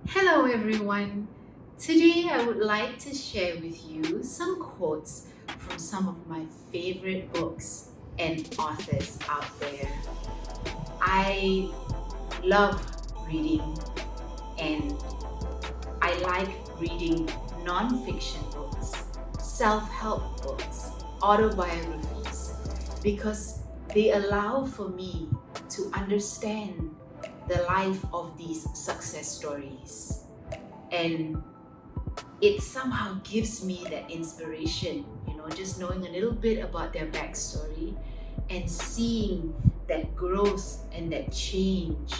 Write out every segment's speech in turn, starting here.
Hello everyone. Today I would like to share with you some quotes from some of my favorite books and authors out there. I love reading and I like reading non-fiction books, self-help books, autobiographies because they allow for me to understand the life of these success stories. And it somehow gives me that inspiration, just knowing a little bit about their backstory and seeing that growth and that change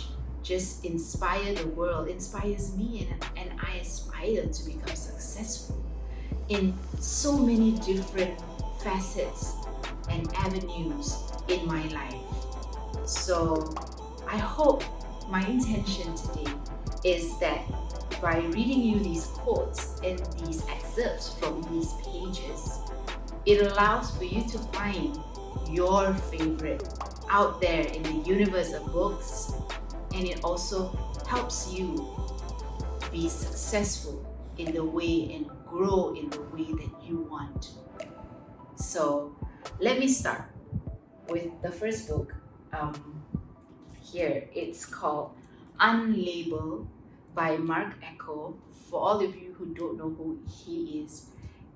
just inspire the world, inspires me, and I aspire to become successful in so many different facets and avenues in my life. So I hope my intention today is that by reading you these quotes and these excerpts from these pages, it allows for you to find your favorite out there in the universe of books, and it also helps you be successful in the way and grow in the way that you want. So let me start with the first book. Here it's called Unlabeled by Marc Eckō. For all of you who don't know who he is,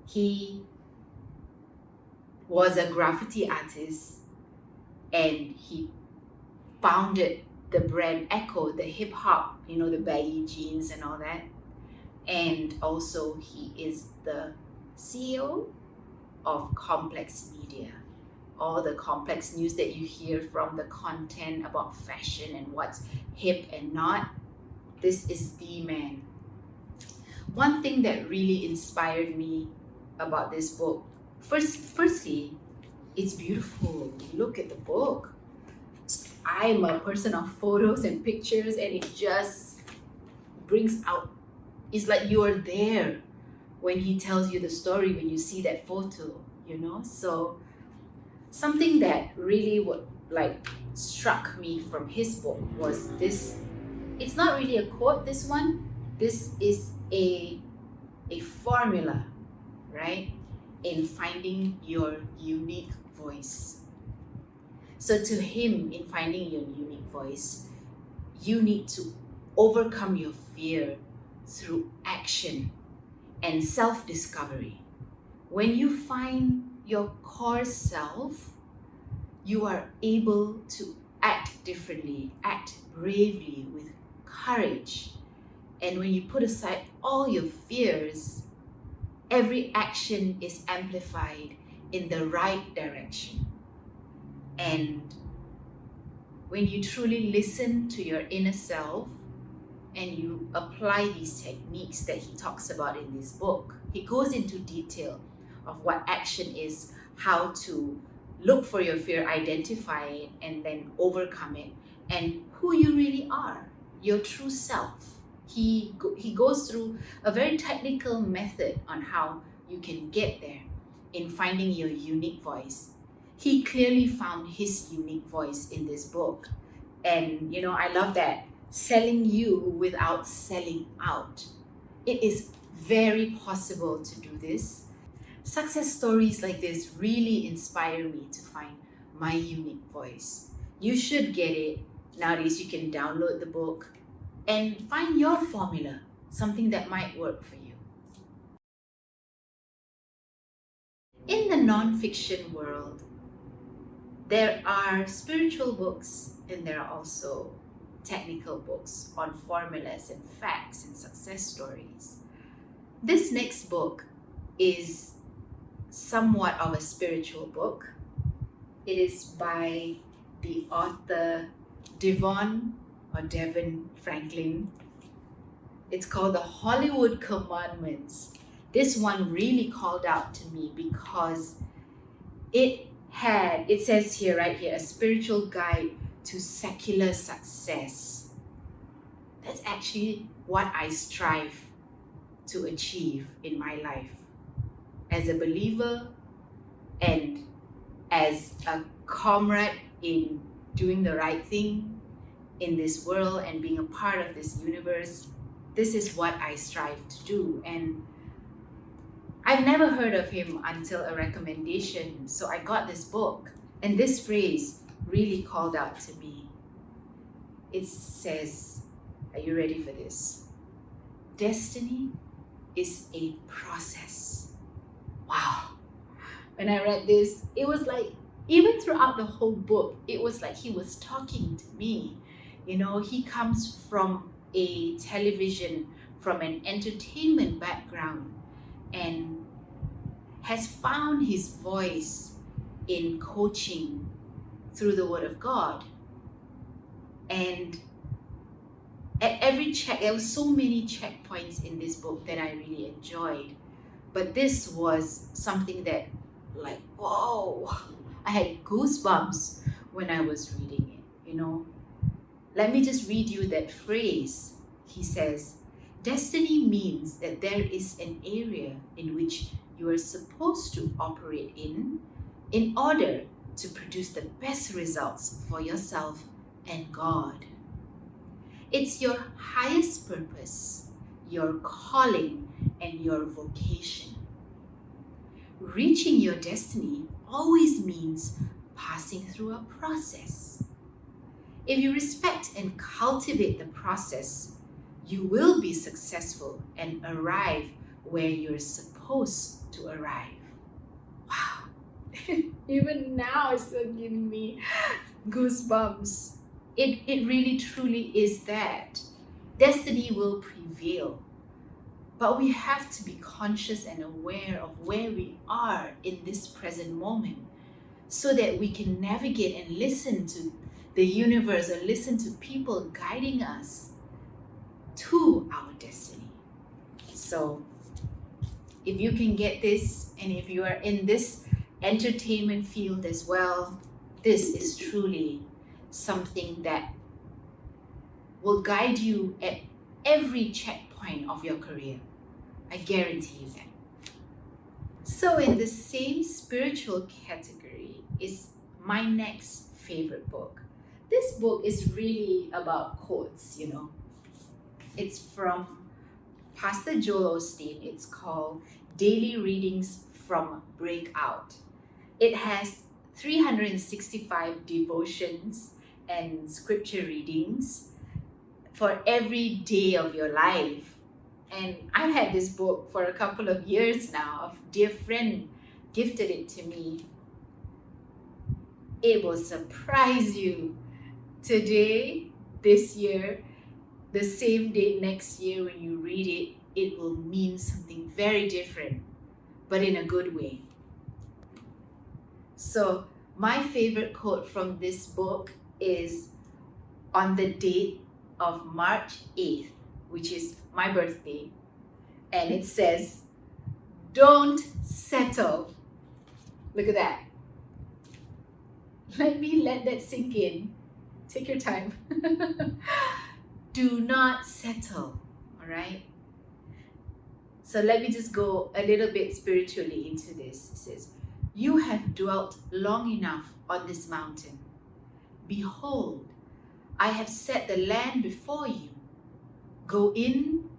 he was a graffiti artist and he founded the brand Eckō, the hip hop, the baggy jeans and all that. And also he is the CEO of Complex Media. All the complex news that you hear from the content about fashion and what's hip and not, this is the man. One thing that really inspired me about this book, firstly, it's beautiful. Look at the book. I'm a person of photos and pictures, and it just brings out, it's like you are there when he tells you the story, when you see that photo, So something that really struck me from his book was this. It's not really a quote, this one. This is a formula, right? In finding your unique voice. So to him, in finding your unique voice, you need to overcome your fear through action and self-discovery. When you find your core self, you are able to act differently, act bravely, with courage. And when you put aside all your fears, every action is amplified in the right direction. And when you truly listen to your inner self and you apply these techniques that he talks about in this book, he goes into detail of what action is, how to look for your fear, identify it, and then overcome it, and who you really are, your true self. He goes through a very technical method on how you can get there in finding your unique voice. He clearly found his unique voice in this book. And I love that. Selling you without selling out. It is very possible to do this. Success stories like this really inspire me to find my unique voice. You should get it. Nowadays, you can download the book and find your formula, something that might work for you. In the non-fiction world, there are spiritual books and there are also technical books on formulas and facts and success stories. This next book is somewhat of a spiritual book. It is by the author DeVon Franklin. It's called The Hollywood Commandments. This one really called out to me because it says here, right here, a spiritual guide to secular success. That's actually what I strive to achieve in my life as a believer and as a comrade in doing the right thing in this world and being a part of this universe. this is what I strive to do. And I've never heard of him until a recommendation. So I got this book, and this phrase really called out to me. It says, are you ready for this? Destiny is a process. Wow. When I read this, it was like, even throughout the whole book, it was like he was talking to me. You know, he comes from a television, from an entertainment background, and has found his voice in coaching through the Word of God. And at every check, there were so many checkpoints in this book that I really enjoyed. But this was something that, like, whoa, I had goosebumps when I was reading it, you know. Let me just read you that phrase. He says, destiny means that there is an area in which you are supposed to operate in order to produce the best results for yourself and God. It's your highest purpose, your calling, and your vocation. Reaching your destiny always means passing through a process. If you respect and cultivate the process, you will be successful and arrive where you're supposed to arrive. Wow. Even now it's still giving me goosebumps. It really truly is that. Destiny will prevail. But we have to be conscious and aware of where we are in this present moment so that we can navigate and listen to the universe or listen to people guiding us to our destiny. So if you can get this, and if you are in this entertainment field as well, this is truly something that will guide you at every checkpoint of your career. I guarantee you that. So in the same spiritual category is my next favorite book. This book is really about quotes, you know. It's from Pastor Joel Osteen. It's called Daily Readings from Breakout. It has 365 devotions and scripture readings for every day of your life. And I've had this book for a couple of years now. A dear friend gifted it to me. It will surprise you. Today, this year, the same date next year, when you read it, it will mean something very different, but in a good way. So my favorite quote from this book is on the date of March 8th, which is my birthday, and it says, don't settle. Look at that. Let that sink in. Take your time. Do not settle, all right? So let me just go a little bit spiritually into this. It says, you have dwelt long enough on this mountain. Behold, I have set the land before you. Go in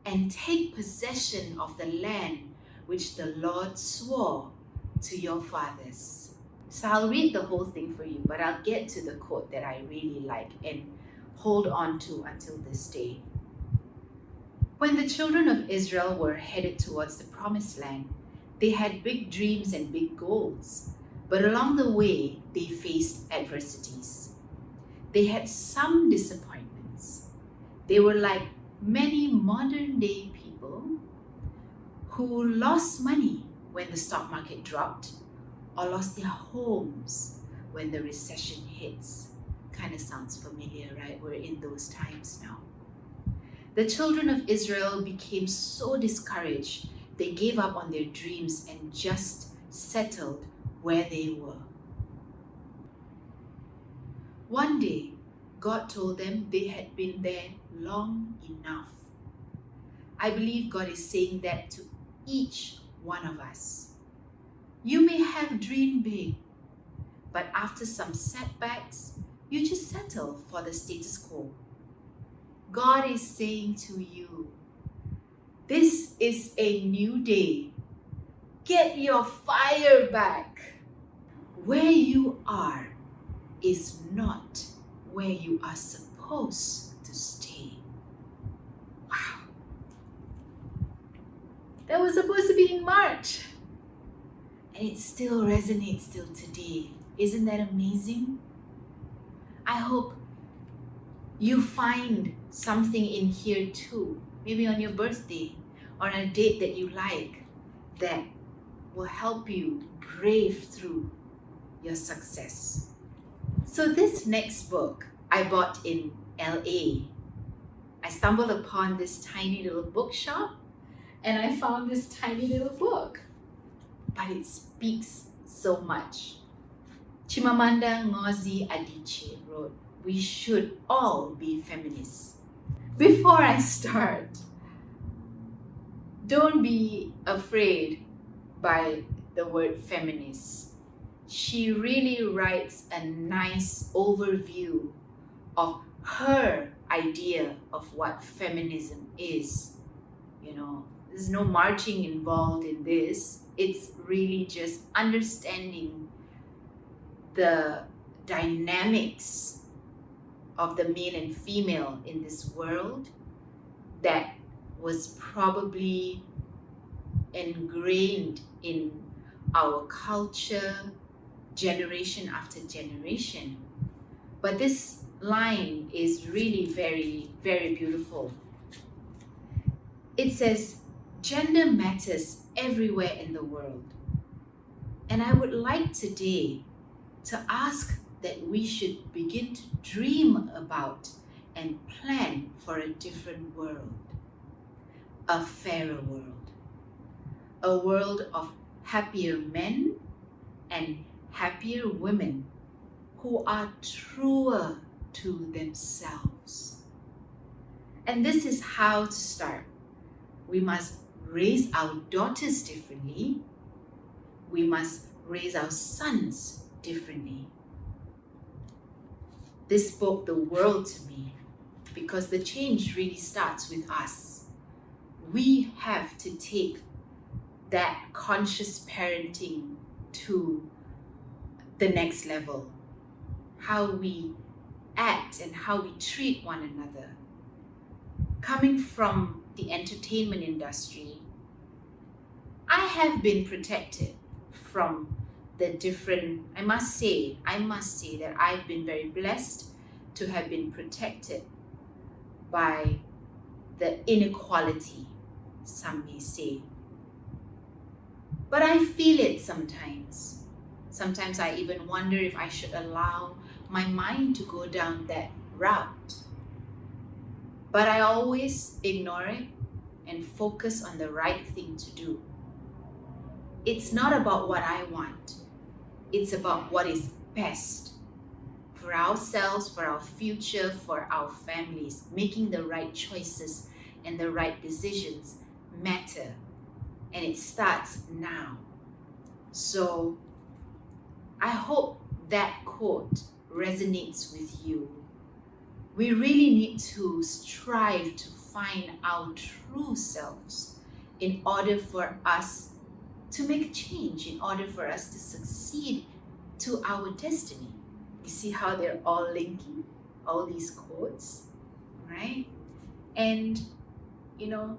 and take possession of the land which the Lord swore to your fathers. So I'll read the whole thing for you, but I'll get to the quote that I really like and hold on to until this day. When the children of Israel were headed towards the promised land, they had big dreams and big goals, but along the way, they faced adversities. They had some disappointments. They were like many modern day people who lost money when the stock market dropped or lost their homes when the recession hits. Kind of sounds familiar, right? We're in those times now. The children of Israel became so discouraged, they gave up on their dreams and just settled where they were. One day, God told them they had been there long enough. I believe God is saying that to each one of us. You may have dreamed big, but after some setbacks, you just settle for the status quo. God is saying to you, this is a new day. Get your fire back. Where you are is not where you are supposed to stay. Wow. That was supposed to be in March. And it still resonates till today. Isn't that amazing? I hope you find something in here too. Maybe on your birthday or on a date that you like that will help you brave through your success. So this next book I bought in LA. I stumbled upon this tiny little bookshop and I found this tiny little book. But it speaks so much. Chimamanda Ngozi Adichie wrote, "We should all be feminists." Before I start, don't be afraid by the word feminist. She really writes a nice overview of her idea of what feminism is. You know, there's no marching involved in this. It's really just understanding the dynamics of the male and female in this world that was probably ingrained in our culture generation after generation. But this line is really very, very beautiful. It says, gender matters everywhere in the world. And I would like today to ask that we should begin to dream about and plan for a different world, a fairer world, a world of happier men and happier women who are truer to themselves. And this is how to start. We must raise our daughters differently. We must raise our sons differently. This spoke the world to me because the change really starts with us. We have to take that conscious parenting to the next level. How we act and how we treat one another. Coming from the entertainment industry, I have been protected from the different, I must say that I've been very blessed to have been protected by the inequality, some may say. But I feel it sometimes. Sometimes I even wonder if I should allow my mind to go down that route. But I always ignore it and focus on the right thing to do. It's not about what I want. It's about what is best for ourselves, for our future, for our families. Making the right choices and the right decisions matter. And it starts now. So I hope that quote resonates with you. We really need to strive to find our true selves in order for us to make a change, in order for us to succeed to our destiny. You see how they're all linking, all these quotes, right? And, you know,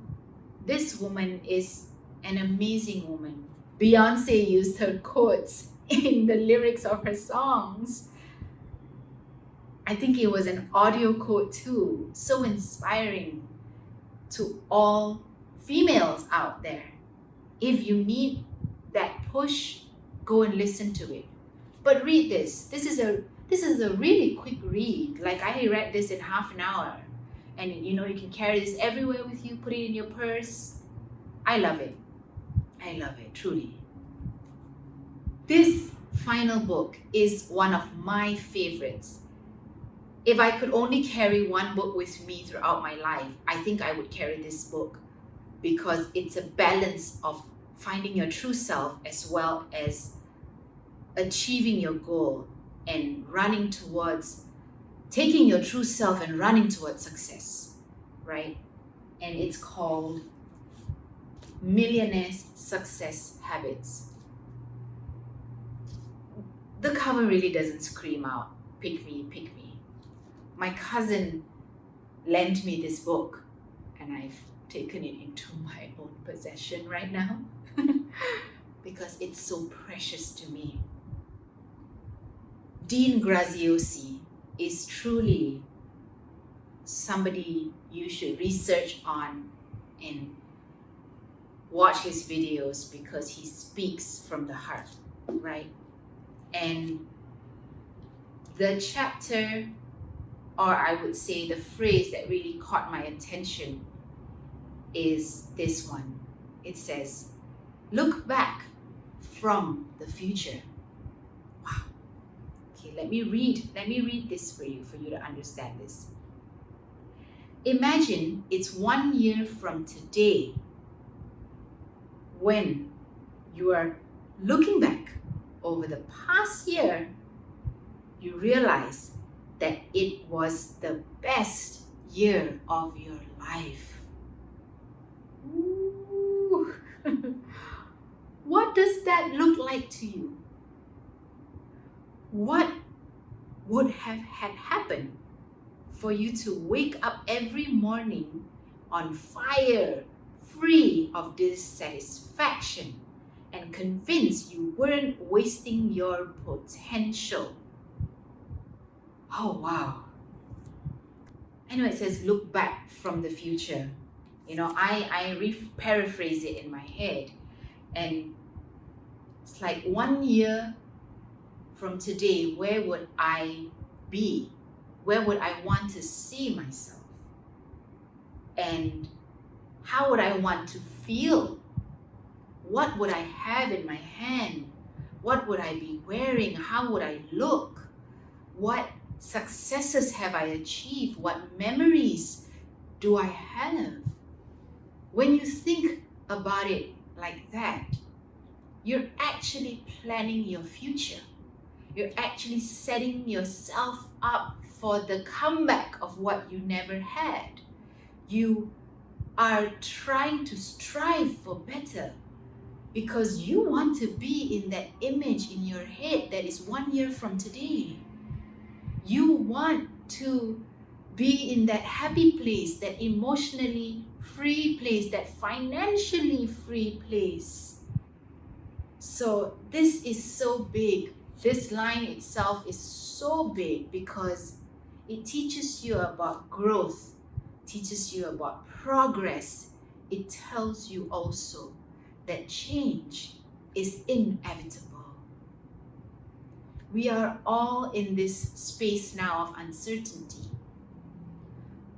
this woman is an amazing woman. Beyonce used her quotes in the lyrics of her songs. I think it was an audio quote too, so inspiring to all females out there. If you need that push, go and listen to it. But read this. This is a really quick read. Like I read this in half an hour. And you know, you can carry this everywhere with you, put it in your purse. I love it. I love it, truly. This final book is one of my favorites. If I could only carry one book with me throughout my life, I think I would carry this book because it's a balance of finding your true self as well as achieving your goal and running towards taking your true self and running towards success. right? And it's called Millionaires' Success Habits. The cover really doesn't scream out, pick me, pick me. My cousin lent me this book and I've taken it into my own possession right now because it's so precious to me. Dean Graziosi is truly somebody you should research on and watch his videos because he speaks from the heart, right? And the chapter, or I would say the phrase that really caught my attention is this one. It says, look back from the future. Wow. Okay, let me read this for you to understand this. Imagine it's 1 year from today when you are looking back over the past year, you realize that it was the best year of your life. Ooh. What does that look like to you? What would have had happened for you to wake up every morning on fire, free of dissatisfaction, and convinced you weren't wasting your potential? Oh, wow. I know it says look back from the future. You know, I paraphrase it in my head, and it's like 1 year from today, where would I be? Where would I want to see myself? And how would I want to feel? What would I have in my hand? What would I be wearing? How would I look? What successes have I achieved? What memories do I have? When you think about it like that, you're actually planning your future. You're actually setting yourself up for the comeback of what you never had. You are trying to strive for better because you want to be in that image in your head that is 1 year from today. You want to be in that happy place, that emotionally free place, that financially free place. So this is so big. This line itself is so big because it teaches you about growth, teaches you about progress. It tells you also that change is inevitable. We are all in this space now of uncertainty.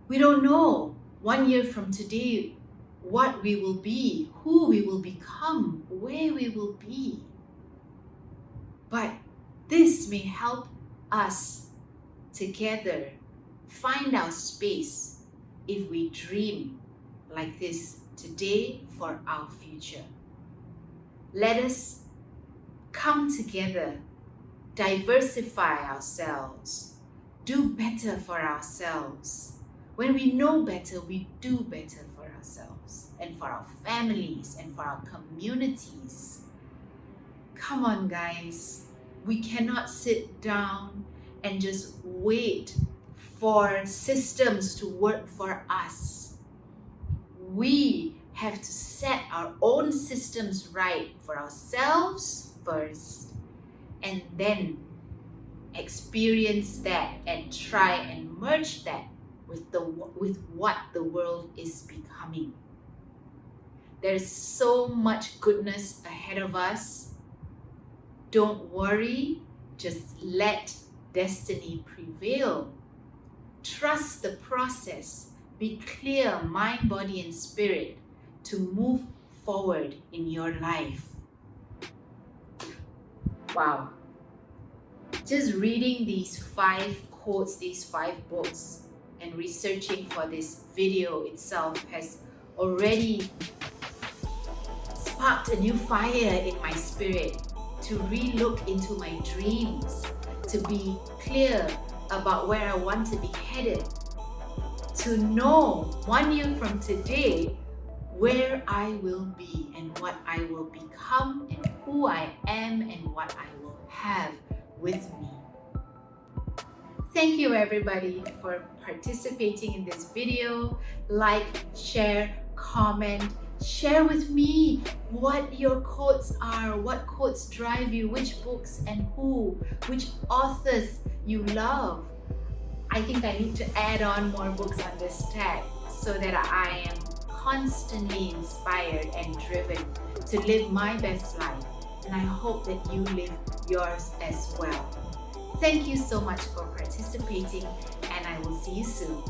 We don't know 1 year from today what we will be, who we will become, where we will be. But this may help us together find our space if we dream like this today for our future. Let us come together, diversify ourselves, do better for ourselves. When we know better, we do better for ourselves and for our families and for our communities. Come on, guys. We cannot sit down and just wait for systems to work for us. We have to set our own systems right for ourselves first, and then experience that and try and merge that with what the world is becoming. There's so much goodness ahead of us. Don't worry, just let destiny prevail. Trust the process. Be clear, mind, body, and spirit to move forward in your life. Wow. Just reading these 5 quotes, these 5 books, and researching for this video itself has already sparked a new fire in my spirit to re-look into my dreams, to be clear about where I want to be headed. to know 1 year from today where I will be and what I will become and who I am and what I will have with me. Thank you everybody for participating in this video. Like, share, comment, share with me what your quotes are, what quotes drive you, which books and who, which authors you love. I think I need to add on more books on this tag so that I am constantly inspired and driven to live my best life. And I hope that you live yours as well. Thank you so much for participating, and I will see you soon.